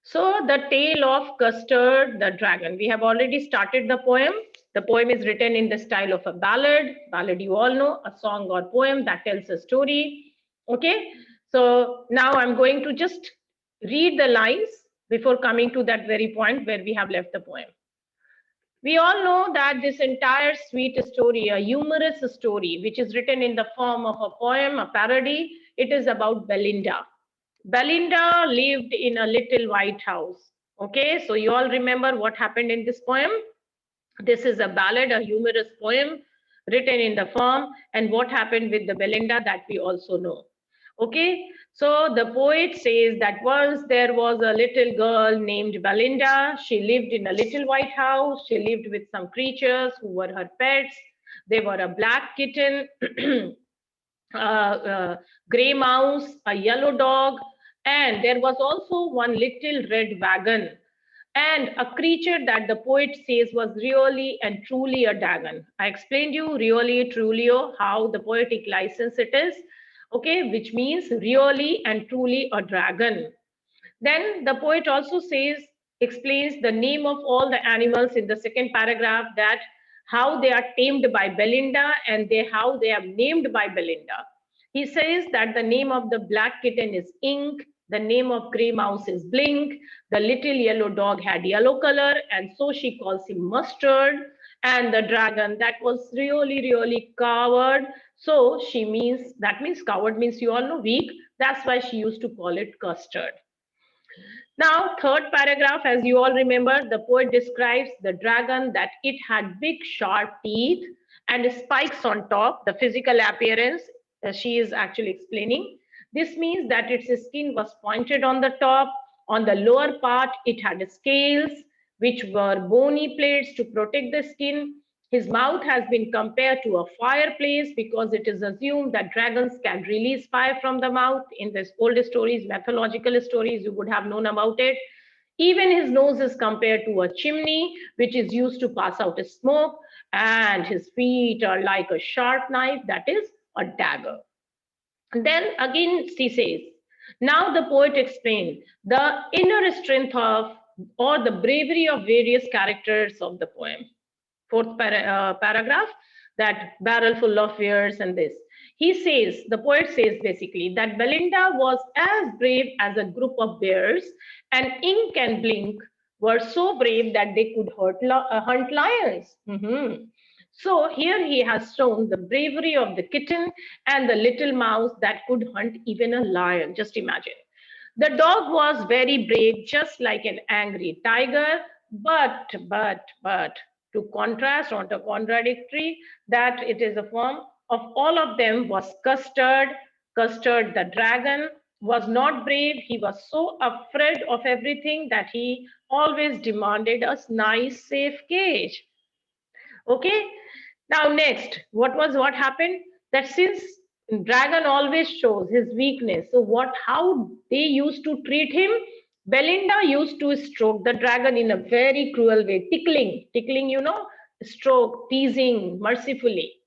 So the tale of Custard the dragon. We have already started the poem. The poem is written in the style of a ballad. Ballad, you all know, a song or poem that tells a story. Okay. So now I'm going to just read the lines before coming to that very point where we have left the poem. We all know that this entire sweet story, a humorous story, which is written in the form of a poem, a parody, it is about Belinda. Belinda lived in a little white house. Okay, so you all remember what happened in this poem? This is a ballad, a humorous poem written in the form, and what happened with the Belinda that we also know. Okay, so the poet says that once there was a little girl named Belinda. She lived in a little white house. She lived with some creatures who were her pets. They were a black kitten, gray mouse, a yellow dog, and there was also one little red wagon and a creature that the poet says was really and truly a dragon. I explained you really, truly, how the poetic license it is, okay, which means really and truly a dragon. Then the poet also says, explains the name of all the animals in the second paragraph, that how they are tamed by Belinda and how they are named by Belinda. He says that the name of the black kitten is Ink, the name of grey mouse is Blink, the little yellow dog had yellow color, and so she calls him Mustard, and the dragon that was really, really coward. So that means coward means you all know weak. That's why she used to call it Custard. Now, third paragraph, as you all remember, the poet describes the dragon that it had big sharp teeth and spikes on top, the physical appearance she is actually explaining. This means that its skin was pointed on the top. On the lower part, it had scales, which were bony plates to protect the skin. His mouth has been compared to a fireplace because it is assumed that dragons can release fire from the mouth. In the old stories, mythological stories, you would have known about it. Even his nose is compared to a chimney, which is used to pass out smoke, and his feet are like a sharp knife, that is, a dagger. And then again, she says, now the poet explained the inner strength of or the bravery of various characters of the poem. Fourth paragraph, that barrel full of fears and this. He says, the poet says basically that Belinda was as brave as a group of bears, and Ink and Blink were so brave that they could hunt lions. So here he has shown the bravery of the kitten and the little mouse that could hunt even a lion. Just imagine. The dog was very brave, just like an angry tiger, but, to contrast or to contradictory, that it is a form of all of them was Custard. Custard, the dragon, was not brave. He was so afraid of everything that he always demanded a nice, safe cage. Okay. Now next, what happened? That since dragon always shows his weakness, so how they used to treat him? Belinda used to stroke the dragon in a very cruel way, tickling, stroke, teasing, unmercifully.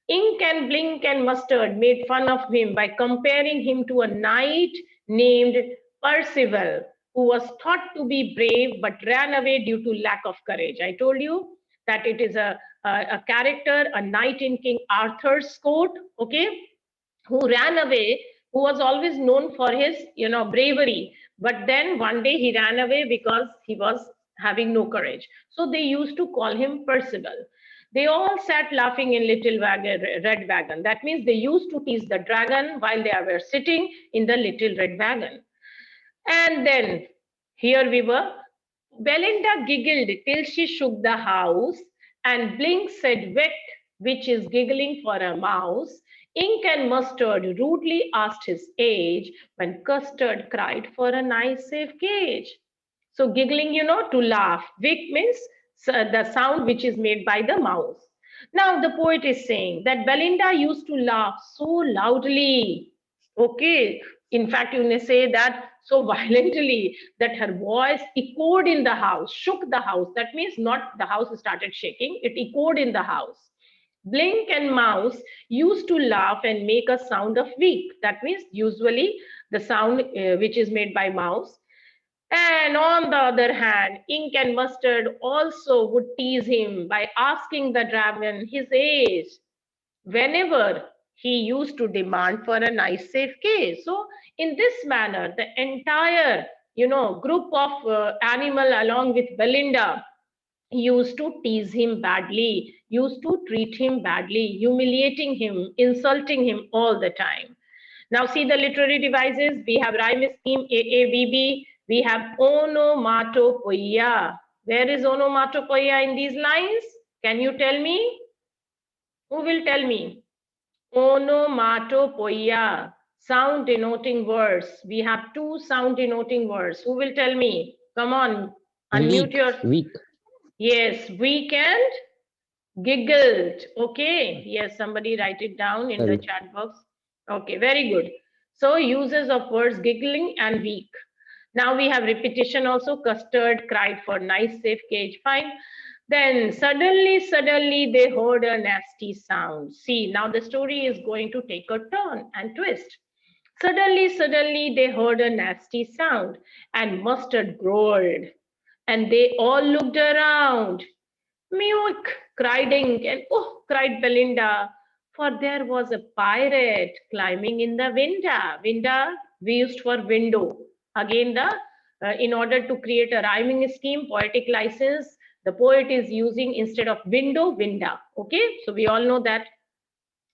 Ink and Blink and Mustard made fun of him by comparing him to a knight named Percival, who was thought to be brave but ran away due to lack of courage. I told you that it is a character, a knight in King Arthur's court, okay, who ran away, who was always known for his, bravery. But then one day he ran away because he was having no courage. So they used to call him Percival. They all sat laughing in little red wagon. That means they used to tease the dragon while they were sitting in the little red wagon. And then here we were. Belinda giggled till she shook the house, and Blink said, wet, which is giggling for a mouse. Ink and Mustard rudely asked his age, when Custard cried for a nice safe cage. So giggling, to laugh. Wick means the sound which is made by the mouse. Now the poet is saying that Belinda used to laugh so loudly. Okay. In fact, you may say that so violently that her voice echoed in the house, shook the house. That means not the house started shaking, it echoed in the house. Blink and Mouse used to laugh and make a sound of weak. That means usually the sound which is made by mouse. And on the other hand, Ink and Mustard also would tease him by asking the dragon his age whenever he used to demand for a nice safe cage. So in this manner, the entire group of animal along with Belinda used to tease him badly, used to treat him badly, humiliating him, insulting him all the time. Now, see the literary devices. We have rhyme scheme AABB. We have onomatopoeia. Where is onomatopoeia in these lines? Can you tell me? Who will tell me? Onomatopoeia. Sound denoting words. We have two sound denoting words. Who will tell me? Come on, unmute your. Weak. Yes, weak and giggled. Okay. Yes, somebody write it down in the chat box. Okay, very good. So uses of words giggling and weak. Now we have repetition also. Custard cried for nice safe cage. Fine. Then suddenly they heard a nasty sound. See, now the story is going to take a turn and twist. Suddenly they heard a nasty sound and Mustard growled. And they all looked around. Mewk, cried Ink, and oh, cried Belinda, for there was a pirate climbing in the window. Window, we used for window. Again, in order to create a rhyming scheme, poetic license, the poet is using instead of window. Okay, so we all know that.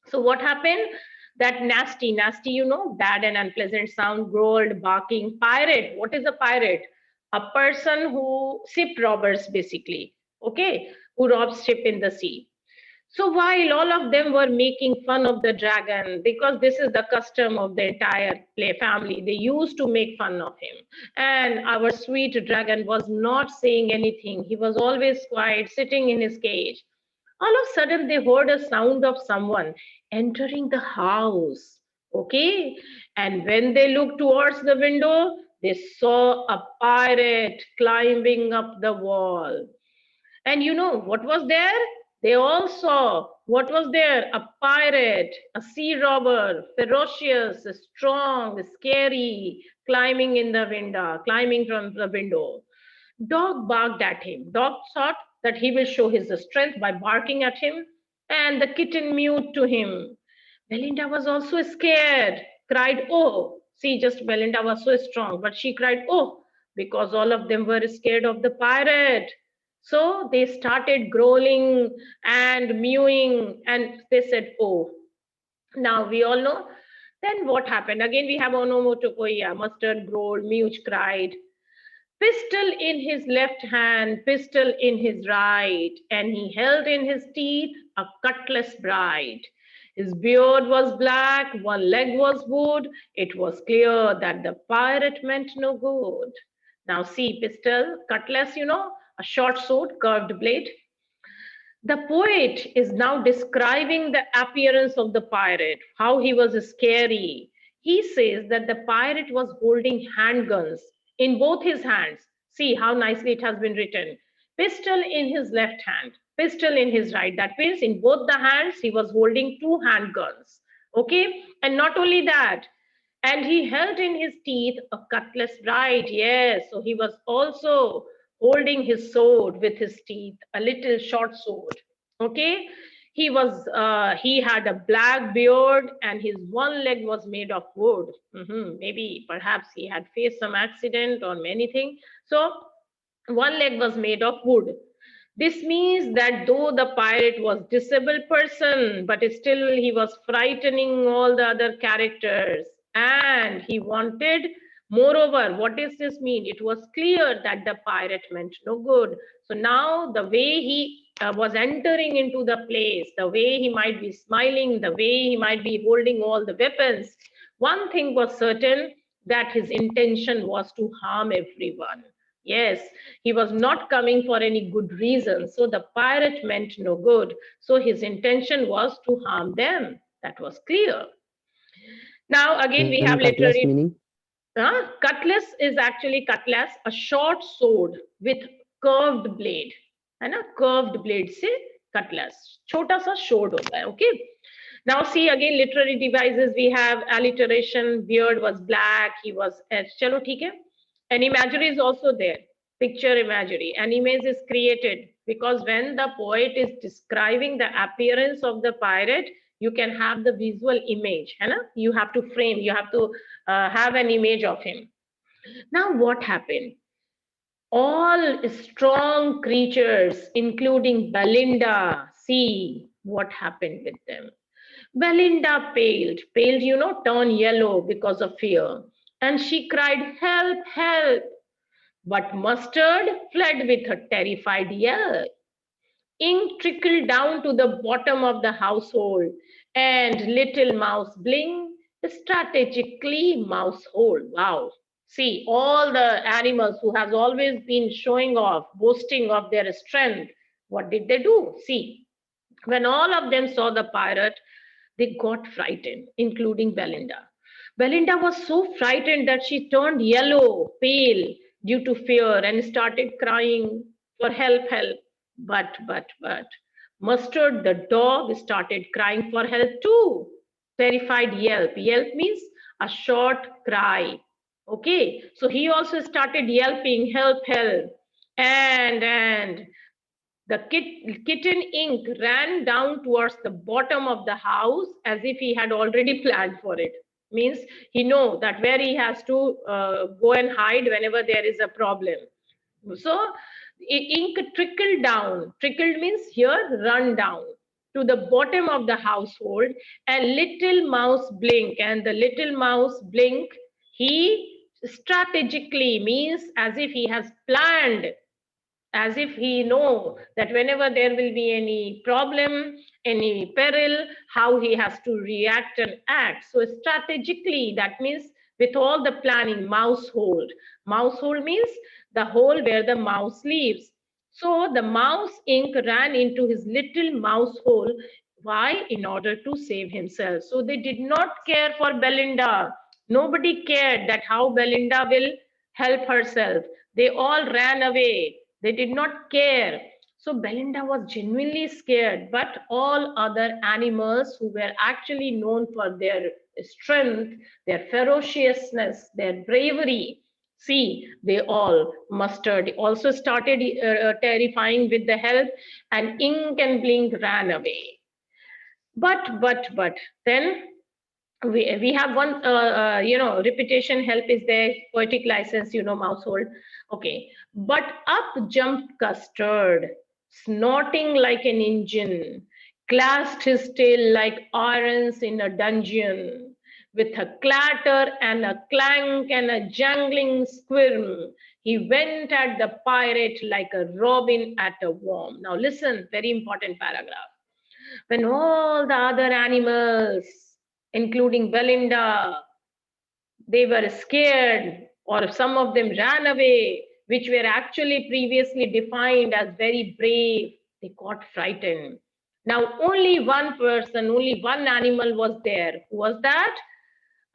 So what happened? That nasty, bad and unpleasant sound, growled, barking. Pirate. What is a pirate? A person who ship robbers, basically. Okay, who robs ship in the sea. So while all of them were making fun of the dragon, because this is the custom of the entire play family, they used to make fun of him. And our sweet dragon was not saying anything. He was always quiet, sitting in his cage. All of a sudden, they heard a sound of someone entering the house. Okay. And when they looked towards the window, they saw a pirate climbing up the wall. And you know what was there? They all saw what was there? A pirate, a sea robber, ferocious, strong, scary, climbing in the window, climbing from the window. Dog barked at him. Dog thought that he will show his strength by barking at him, and the kitten mewed to him. Belinda was also scared, cried, oh. See, just Belinda was so strong, but she cried, oh, because all of them were scared of the pirate. So they started growling and mewing, and they said, oh. Now we all know. Then what happened? Again, we have onomatopoeia. Mustard growled, Mewch cried. Pistol in his left hand, pistol in his right, and he held in his teeth a cutlass bright. His beard was black, one leg was wood. It was clear that the pirate meant no good. Now, see, pistol, cutlass, a short sword, curved blade. The poet is now describing the appearance of the pirate, how he was scary. He says that the pirate was holding handguns in both his hands. See how nicely it has been written. Pistol in his left hand, pistol in his right. That means in both the hands he was holding two handguns. Okay, and not only that, and he held in his teeth a cutlass bright. Yes, so he was also holding his sword with his teeth, a little short sword. Okay, he had a black beard and his one leg was made of wood. Maybe perhaps he had faced some accident or anything. So one leg was made of wood. This means that though the pirate was disabled person, but still he was frightening all the other characters. And he wanted, moreover, what does this mean? It was clear that the pirate meant no good. So now the way he was entering into the place, the way he might be smiling, the way he might be holding all the weapons, one thing was certain, that his intention was to harm everyone. Yes, he was not coming for any good reason. So the pirate meant no good. So his intention was to harm them. That was clear. Now, again, we And have cutlass literary. meaning? Cutlass is actually cutlass, a short sword with curved blade. And a curved blade, see? cutlass. छोटा सा sword होता है, okay? Now see again literary devices we have alliteration. Beard was black. He was. चलो ठीक है. An imagery is also there. Picture imagery. An image is created because when the poet is describing the appearance of the pirate, you can have the visual image. है ना? You have to frame. You have to have an image of him. Now what happened? All strong creatures, including Belinda, see what happened with them. Belinda paled, turned yellow because of fear, and she cried, "Help, help!" But Mustard fled with a terrified yell. Ink trickled down to the bottom of the household, and little Mouse Bling strategically mousehole. Wow. See, all the animals who has always been showing off, boasting of their strength, what did they do? See, when all of them saw the pirate, they got frightened, including Belinda. Belinda was so frightened that she turned yellow, pale, due to fear and started crying for help, help. But, Mustard, the dog, started crying for help too. Terrified yelp. Yelp means a short cry. Okay, so he also started yelping, help, help. And the kitten Ink ran down towards the bottom of the house as if he had already planned for it. Means he know that where he has to go and hide whenever there is a problem. So Ink trickled down. Trickled means here run down to the bottom of the household. And little Mouse Blink, and the little Mouse Blink, he strategically means as if he has planned, as if he know that whenever there will be any problem, any peril, how he has to react and act. So strategically, that means with all the planning. Mousehole. Mousehole means the hole where the mouse lives. So the mouse Ink ran into his little mouse hole. Why? In order to save himself. So they did not care for Belinda. Nobody cared that how Belinda will help herself. They all ran away. They did not care. So Belinda was genuinely scared, but all other animals who were actually known for their strength, their ferociousness, their bravery, see, they all Mustard also started terrifying with the help, and Ink and Blink ran away. But then we have one repetition help is there, poetic license, mousehold. Okay, but up jumped Custard, snorting like an engine, clasped his tail like irons in a dungeon. With a clatter and a clank and a jangling squirm, he went at the pirate like a robin at a worm. Now listen, very important paragraph. When all the other animals, including Belinda, they were scared, or some of them ran away, which were actually previously defined as very brave, they got frightened. Now, only one person, only one animal was there. Who was that?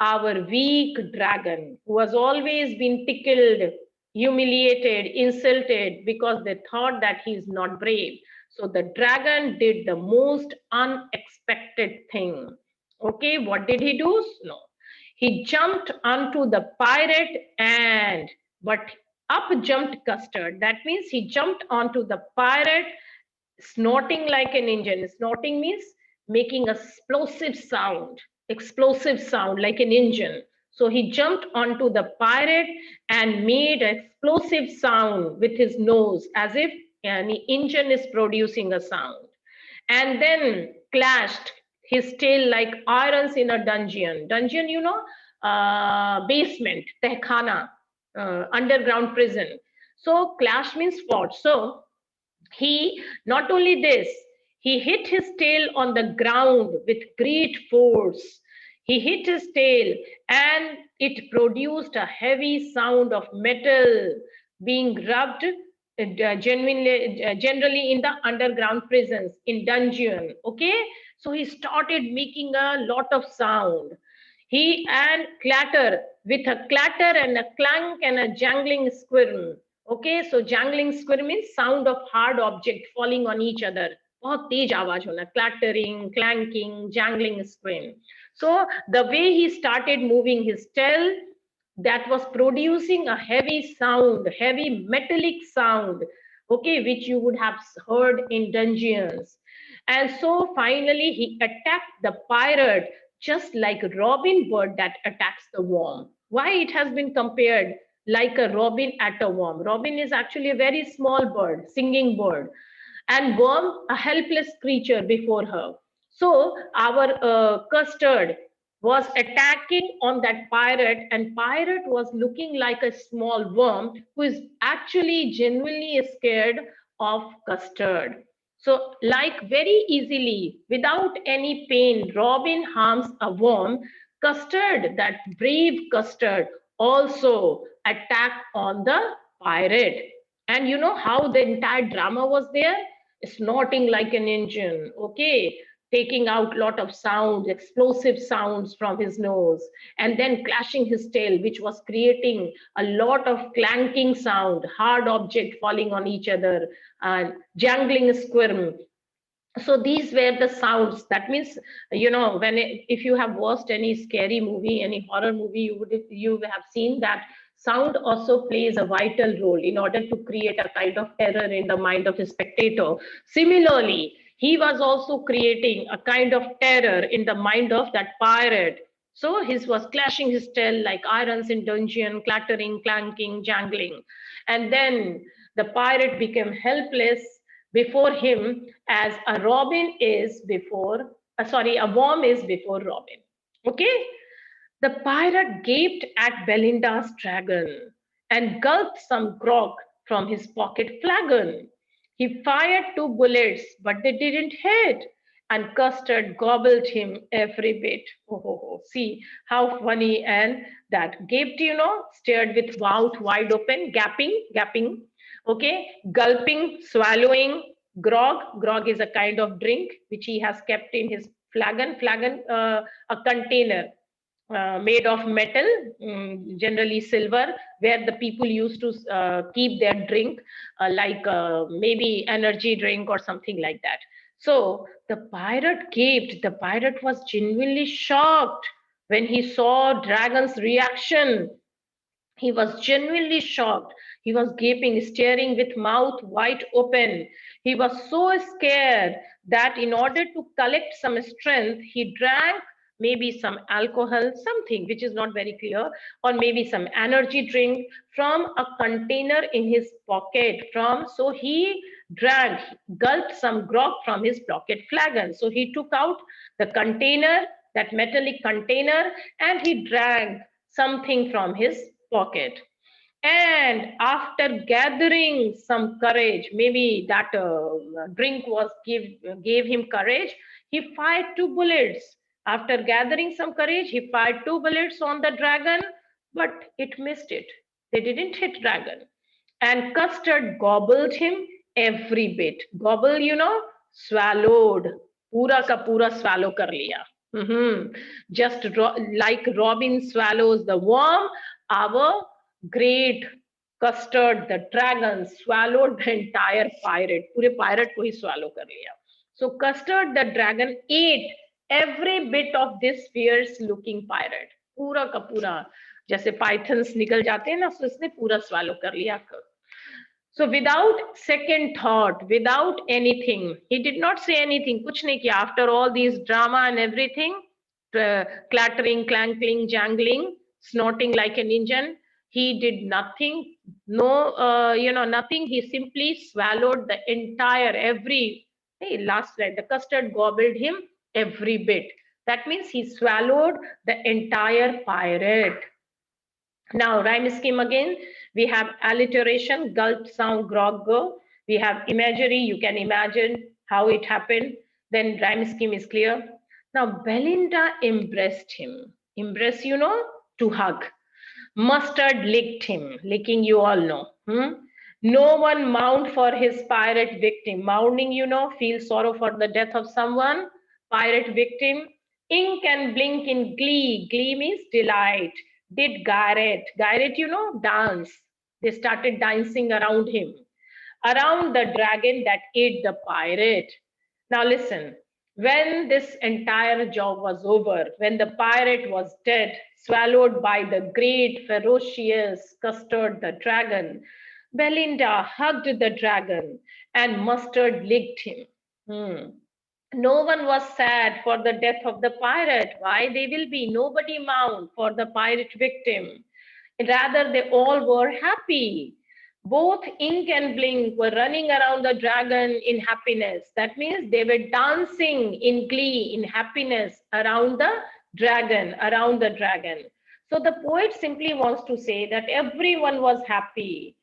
Our weak dragon, who has always been tickled, humiliated, insulted because they thought that he is not brave. So the dragon did the most unexpected thing. Okay, what did he do? No. He jumped onto the pirate but up jumped Custard. That means he jumped onto the pirate, snorting like an engine. Snorting means making explosive sound like an engine. So he jumped onto the pirate and made an explosive sound with his nose as if an engine is producing a sound. And then clashed his tail like irons in a dungeon. Dungeon, basement, tehkhana, underground prison. So clash means fought. So he, not only this, he hit his tail on the ground with great force. He hit his tail and it produced a heavy sound of metal being rubbed generally in the underground prisons, in dungeon. Okay, so he started making a lot of sound. He and clatter, with a clatter and a clank and a jangling squirm. Okay, so jangling squirm means sound of hard object falling on each other. बहुत तेज आवाज होना, clattering, clanking, jangling scream. So the way he started moving his tail, that was producing a heavy sound, heavy metallic sound, okay, which you would have heard in dungeons. And so finally he attacked the pirate, just like a robin bird that attacks the worm. Why it has been compared like a robin at a worm? Robin is actually a very small bird, singing bird, and worm a helpless creature before her. So our Custard was attacking on that pirate, and pirate was looking like a small worm who is actually genuinely scared of Custard. So, like very easily, without any pain, Robin harms a worm. Custard, that brave Custard, also attacked on the pirate. And you know how the entire drama was there? Snorting like an engine, okay, taking out lot of sounds, explosive sounds from his nose, and then clashing his tail, which was creating a lot of clanking sound, hard object falling on each other, and jangling squirm. So these were the sounds. That means, if you have watched any scary movie, any horror movie, you have seen that sound also plays a vital role in order to create a kind of terror in the mind of a spectator. Similarly, he was also creating a kind of terror in the mind of that pirate. So his was clashing his tail like irons in dungeon, clattering, clanking, jangling. And then the pirate became helpless before him, as a robin is before, sorry, a worm is before robin. Okay? The pirate gaped at Belinda's dragon and gulped some grog from his pocket flagon. He fired two bullets, but they didn't hit, and Custard gobbled him every bit. Oh, oh, oh. See how funny, and that gaped, stared with mouth wide open, gapping, okay, gulping, swallowing. Grog is a kind of drink which he has kept in his flagon, a container made of metal, generally silver, where the people used to keep their drink, like maybe energy drink or something like that. So the pirate gaped. The pirate was genuinely shocked when he saw Dragon's reaction. He was genuinely shocked. He was gaping, staring with mouth wide open. He was so scared that in order to collect some strength, he drank maybe some alcohol, something which is not very clear, or maybe some energy drink from a container in his pocket. So he drank, gulped some grog from his pocket flagon. So he took out the container, that metallic container, and he drank something from his pocket. And after gathering some courage, maybe that drink gave him courage, he fired two bullets. After gathering some courage, he fired two bullets on the dragon, but it missed it. They didn't hit dragon. And Custard gobbled him every bit. Gobble, swallowed. Pura ka pura swallow kar liya. Just like Robin swallows the worm, our great Custard, the dragon, swallowed the entire pirate. पूरे pirate को ही swallow कर लिया. So Custard, the dragon, ate every bit of this fierce looking pirate. पूरा का पूरा, जैसे pythons निकल जाते हैं ना, so इसने पूरा swallow कर लिया. So without second thought, without anything, he did not say anything. कुछ नहीं किया. After all these drama and everything, clattering, clanking, jangling, snorting like an engine, he did nothing. No, nothing. He simply swallowed the entire every. Hey, last slide. The Custard gobbled him every bit. That means he swallowed the entire pirate. Now, rhyme scheme again. We have alliteration, gulp, sound, grog, go. We have imagery. You can imagine how it happened. Then rhyme scheme is clear. Now, Belinda embraced him. Embrace, to hug. Mustard licked him. Licking, you all know. No one mourned for his pirate victim. Mourning, feel sorrow for the death of someone. Pirate victim. Ink and blink in glee. Glee means delight. Did Garrett. Garrett, dance. They started dancing around him. Around the dragon that ate the pirate. Now listen, when this entire job was over, when the pirate was dead, swallowed by the great ferocious Custard the dragon, Belinda hugged the dragon and Mustard licked him. Hmm. No one was sad for the death of the pirate. Why? They will be. Nobody mourned for the pirate victim. Rather, they all were happy. Both Ink and Blink were running around the dragon in happiness. That means they were dancing in glee, in happiness around the dragon, around the dragon. So the poet simply wants to say that everyone was happy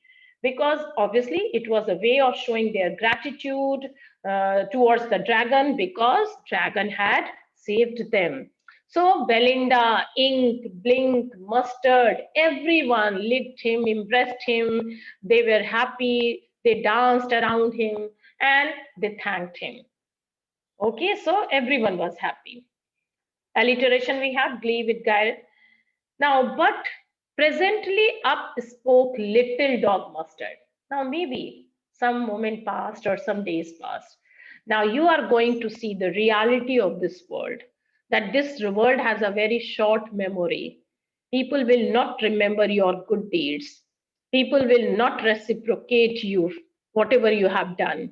because obviously it was a way of showing their gratitude towards the dragon because dragon had saved them. So Belinda, Ink, Blink, Mustard, everyone licked him, embraced him. They were happy. They danced around him and they thanked him. Okay, so everyone was happy. Alliteration we have glee with guile. Now, but presently up spoke little dog Mustard. Now, maybe some moment passed or some days passed. Now, you are going to see the reality of this world, that this world has a very short memory. People will not remember your good deeds. People will not reciprocate you, whatever you have done.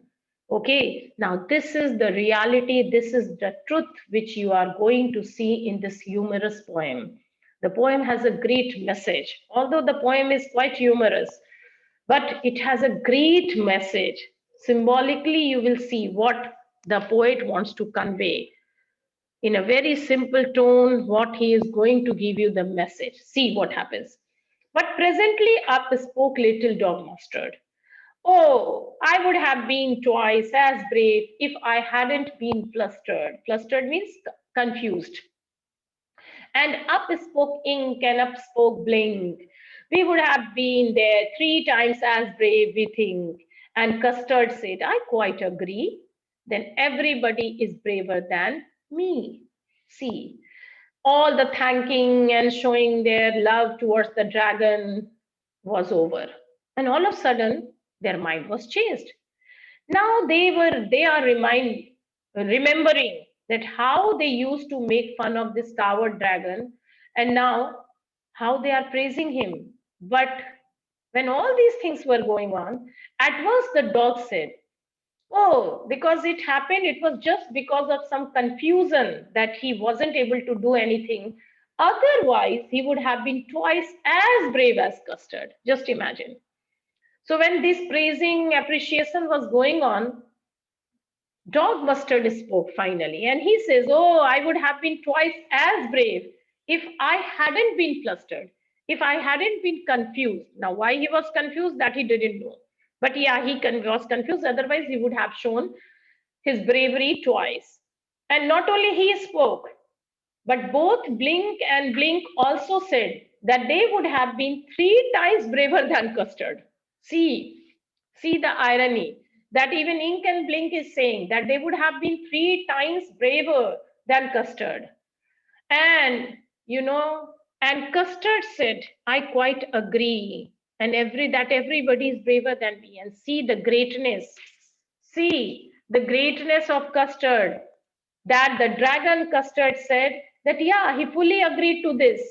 Okay, now this is the reality, this is the truth which you are going to see in this humorous poem. The poem has a great message. Although the poem is quite humorous, but it has a great message. Symbolically, you will see what the poet wants to convey. In a very simple tone, what he is going to give you the message. See what happens. But presently up spoke little dog Mustard. Oh, I would have been twice as brave if I hadn't been flustered. Flustered means confused. And up spoke Ink and up spoke Blink. We would have been there 3 times as brave, we think. And Custard said, I quite agree. Then everybody is braver than me. See, all the thanking and showing their love towards the dragon was over. And all of a sudden, their mind was changed. Now they are remembering that how they used to make fun of this coward dragon and now how they are praising him. But when all these things were going on, at once the dog said, oh, because it happened, it was just because of some confusion that he wasn't able to do anything. Otherwise, he would have been twice as brave as Custard. Just imagine. So when this praising appreciation was going on, Dog Mustard spoke finally, and he says, oh, I would have been twice as brave if I hadn't been flustered, if I hadn't been confused. Now, why he was confused, that he didn't know. But yeah, he was confused, otherwise, he would have shown his bravery twice. And not only he spoke, but both Blink and Blink also said that they would have been 3 times braver than Custard. See the irony that even Ink and Blink is saying that they would have been 3 times braver than Custard. And and Custard said, I quite agree. And everybody is braver than me. And see the greatness. See the greatness of Custard. That the dragon Custard said that, yeah, he fully agreed to this,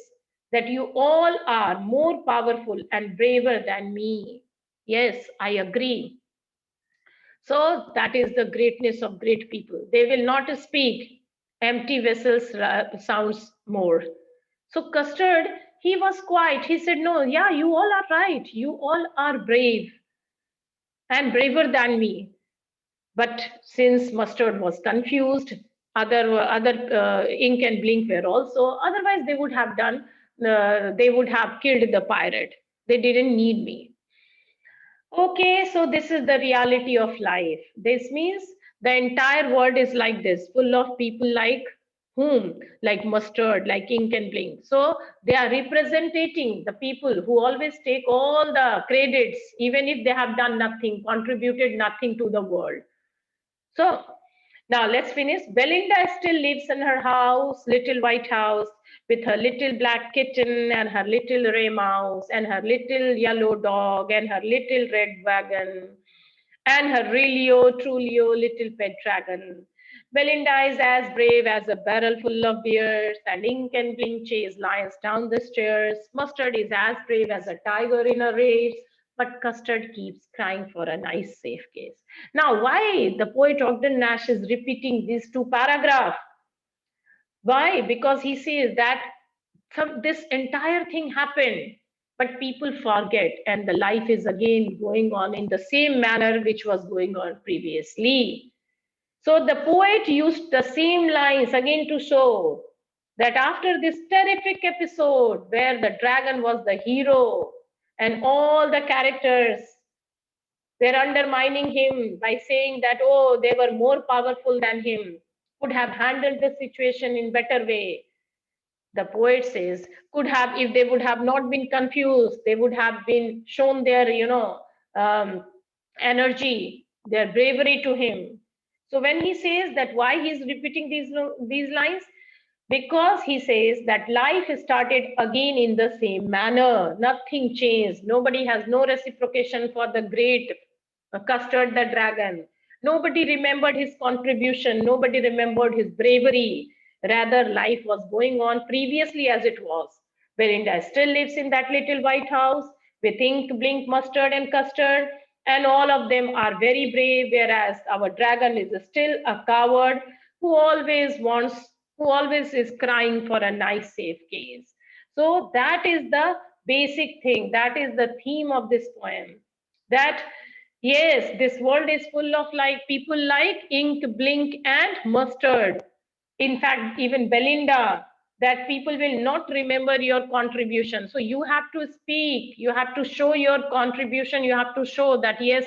that you all are more powerful and braver than me. Yes, I agree. So that is the greatness of great people. They will not speak. Empty vessels sounds more. So Custard, he was quiet. He said, no, yeah, you all are right. You all are brave and braver than me. But since Mustard was confused, other Ink and Blink were also. Otherwise, they would have done. They would have killed the pirate. They didn't need me. Okay, so this is the reality of life. This means the entire world is like this, full of people like whom? Like Mustard, like Ink and Blink. So they are representing the people who always take all the credits, even if they have done nothing, contributed nothing to the world. So now let's finish. Belinda still lives in her house, little white house, with her little black kitten and her little ray mouse and her little yellow dog and her little red wagon and her really trulio little pet dragon. Belinda is as brave as a barrel full of beers, and Ink and Blink chase lions down the stairs. Mustard is as brave as a tiger in a race, but Custard keeps crying for a nice safe case. Now, why the poet Ogden Nash is repeating these two paragraphs? Why? Because he says that this entire thing happened, but people forget, and the life is again going on in the same manner which was going on previously. So the poet used the same lines again to show that after this terrific episode where the dragon was the hero and all the characters were undermining him by saying that, oh, they were more powerful than him, could have handled the situation in better way. The poet says, could have, if they would have not been confused, they would have been shown their, um, energy, their bravery to him. So when he says that, why he's repeating these lines, because he says that life started again in the same manner, nothing changed, nobody has no reciprocation for the great Custard the dragon. Nobody remembered his contribution, nobody remembered his bravery. Rather, life was going on previously as it was. Belinda still lives in that little white house with Ink, Blink, Mustard, and Custard, and all of them are very brave, whereas our dragon is still a coward who always is crying for a nice, safe case. So that is the basic thing, that is the theme of this poem. That yes, this world is full of like people like Ink, Blink, and Mustard. In fact, even Belinda, that people will not remember your contribution. So you have to speak, you have to show your contribution, you have to show that yes,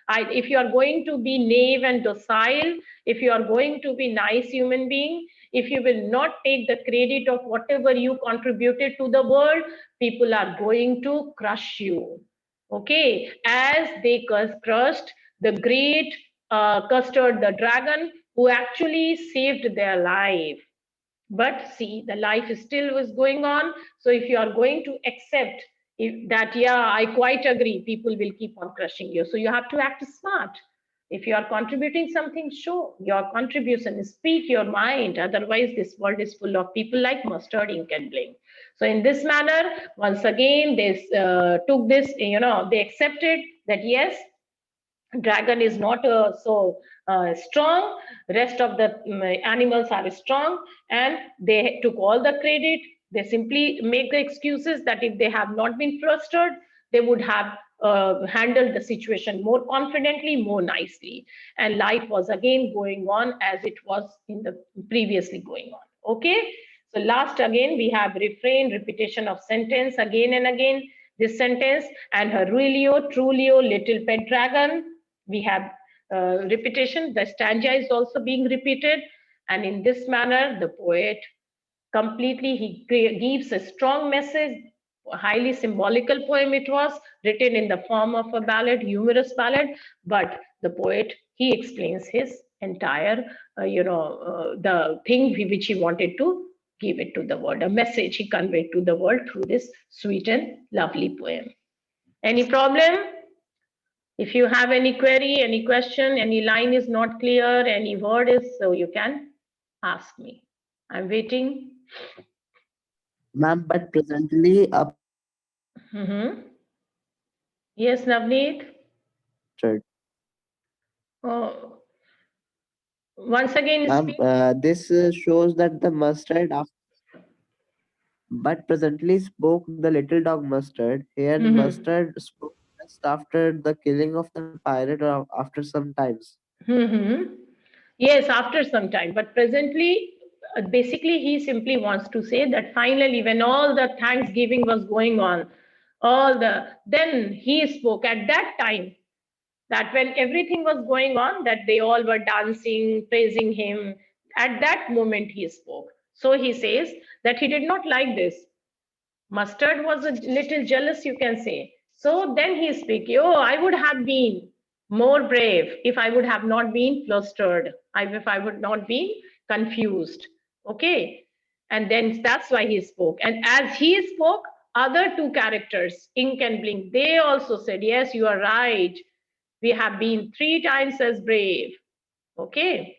if you are going to be naive and docile, if you are going to be nice human being, if you will not take the credit of whatever you contributed to the world, people are going to crush you. Okay, as they crushed the great Custard the dragon, who actually saved their life. But see, the life still was going on. So if you are going to accept that, yeah, I quite agree, people will keep on crushing you. So you have to act smart. If you are contributing something, show your contribution, speak your mind. Otherwise, this world is full of people like Mustard, Ink, and Blink. So in this manner, once again, they took this, they accepted that yes, dragon is not so strong, rest of the animals are strong, and they took all the credit. They simply make the excuses that if they have not been flustered, they would have handled the situation more confidently, more nicely, and life was again going on as it was in the previously going on. Okay, so last again we have refrain, repetition of sentence again and again. This sentence, and her Ruilio, Trulio, little pet dragon, we have repetition. The stanza is also being repeated, and in this manner the poet completely he gives a strong message. A highly symbolical poem it was, written in the form of a ballad, humorous ballad, but the poet he explains his entire the thing which he wanted to give it to the world, a message he conveyed to the world through this sweet and lovely poem. Any problem? If you have any query, any question, any line is not clear, any word is, so you can ask me. I'm waiting. Ma'am, but presently a Mm-hmm. Yes, Navneet. mustard. Oh, once again, Ma'am, speak. this shows that the mustard, but presently spoke the little dog mustard. Here, Mm-hmm. mustard spoke just after the killing of the pirate or after some times. Mm-hmm. Yes, after some time. But presently, basically, he simply wants to say that finally, when all the Thanksgiving was going on, then he spoke at that time, that when everything was going on, that they all were dancing, praising him, at that moment he spoke. So he says that he did not like this. Mustard was a little jealous, you can say. So then he speak, oh, I would have been more brave if I would have not been flustered, if I would not be confused. Okay. And then that's why he spoke. And as he spoke, other two characters, Ink and Blink, they also said, yes, you are right. We have been three times as brave. Okay.